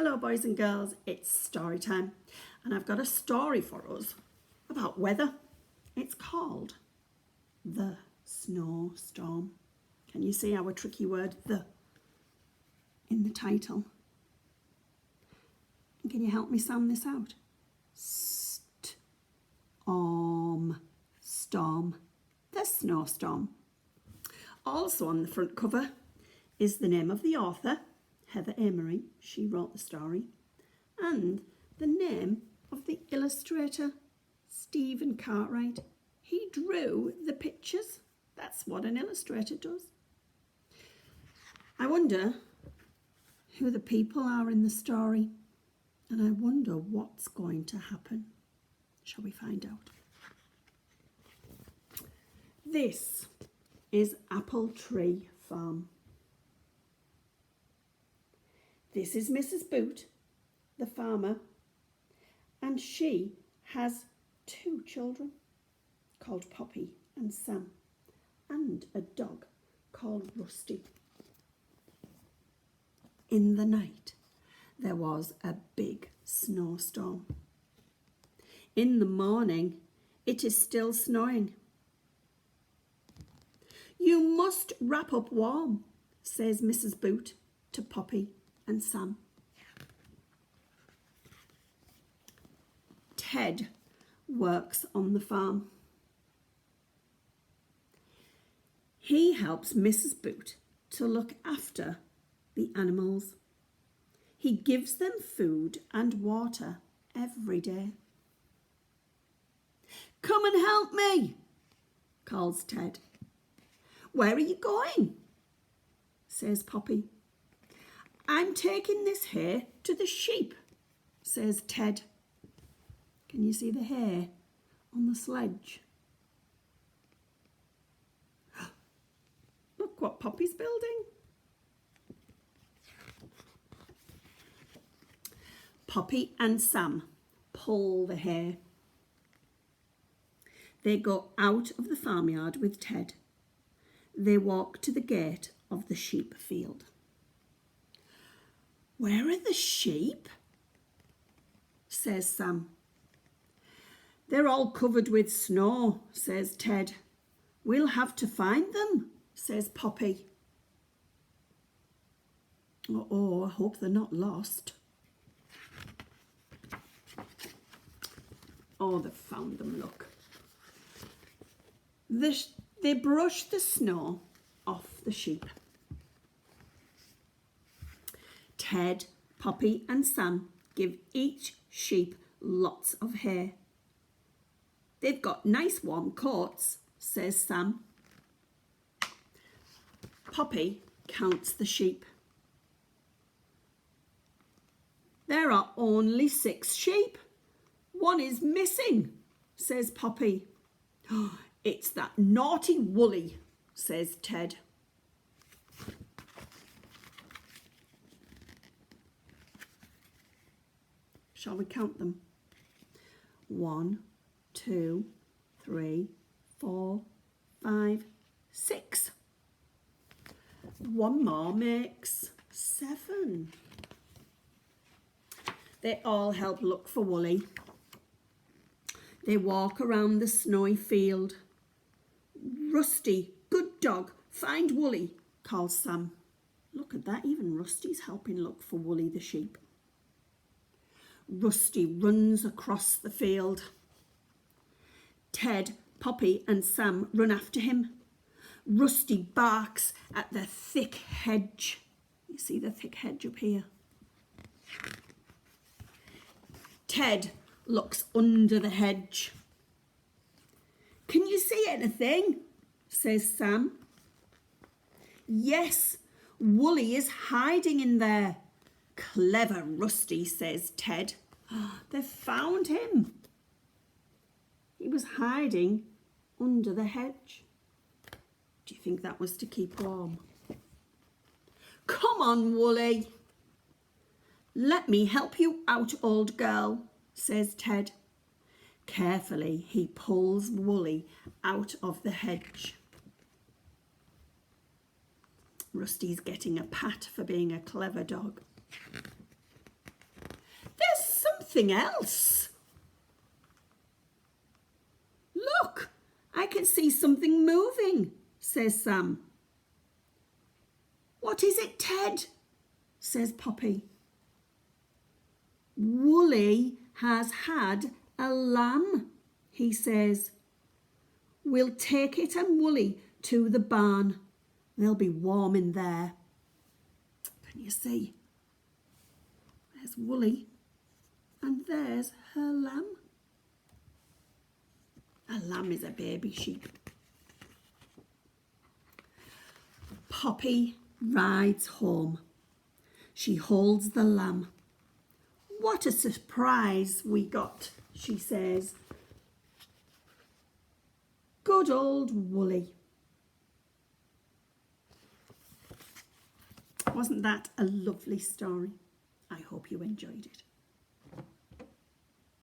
Hello boys and girls, it's story time and I've got a story for us about weather. It's called The Snowstorm. Can you see our tricky word "the" in the title? And can you help me sound this out? Storm. The snowstorm. Also on the front cover is the name of the author, Heather Amory, she wrote the story, and the name of the illustrator, Stephen Cartwright. He drew the pictures. That's what an illustrator does. I wonder who the people are in the story, and I wonder what's going to happen. Shall we find out? This is Apple Tree Farm. This is Mrs. Boot, the farmer, and she has 2 children called Poppy and Sam, and a dog called Rusty. In the night, there was a big snowstorm. In the morning, it is still snowing. "You must wrap up warm," says Mrs. Boot to Poppy and Sam. Ted works on the farm. He helps Mrs. Boot to look after the animals. He gives them food and water every day. "Come and help me," calls Ted. "Where are you going?" says Poppy. "I'm taking this hay to the sheep," says Ted. Can you see the hay on the sledge? Look what Poppy's building. Poppy and Sam pull the hay. They go out of the farmyard with Ted. They walk to the gate of the sheep field. "Where are the sheep?" says Sam. "They're all covered with snow," says Ted. "We'll have to find them," says Poppy. "Oh, I hope they're not lost." Oh, they've found them, look. They brush the snow off the sheep. Ted, Poppy and Sam give each sheep lots of hay. "They've got nice warm coats," says Sam. Poppy counts the sheep. "There are only 6 sheep. 1 is missing," says Poppy. "It's that naughty Woolly," says Ted. Shall we count them? 1, 2, 3, 4, 5, 6. 1 more makes 7. They all help look for Woolly. They walk around the snowy field. "Rusty, good dog, find Woolly," calls Sam. Look at that, even Rusty's helping look for Woolly the sheep. Rusty runs across the field. Ted, Poppy and Sam run after him. Rusty barks at the thick hedge. You see the thick hedge up here? Ted looks under the hedge. "Can you see anything?" says Sam. "Yes, Woolly is hiding in there." "Clever Rusty," says Ted. They've found him. He was hiding under the hedge. Do you think that was to keep warm? "Come on, Woolly." "Let me help you out, old girl," says Ted. Carefully, he pulls Woolly out of the hedge. Rusty's getting a pat for being a clever dog. something else. Look, I can see something moving, says Sam. What is it, Ted? Says Poppy. Wooly has had a lamb, he says. We'll take it and Wooly to the barn. They'll be warm in there. Can you see? There's Wooly and there's her lamb. A lamb is a baby sheep. Poppy rides home. She holds the lamb. What a surprise we got, she says. Good old Wooly. Wasn't that a lovely story? I hope you enjoyed it.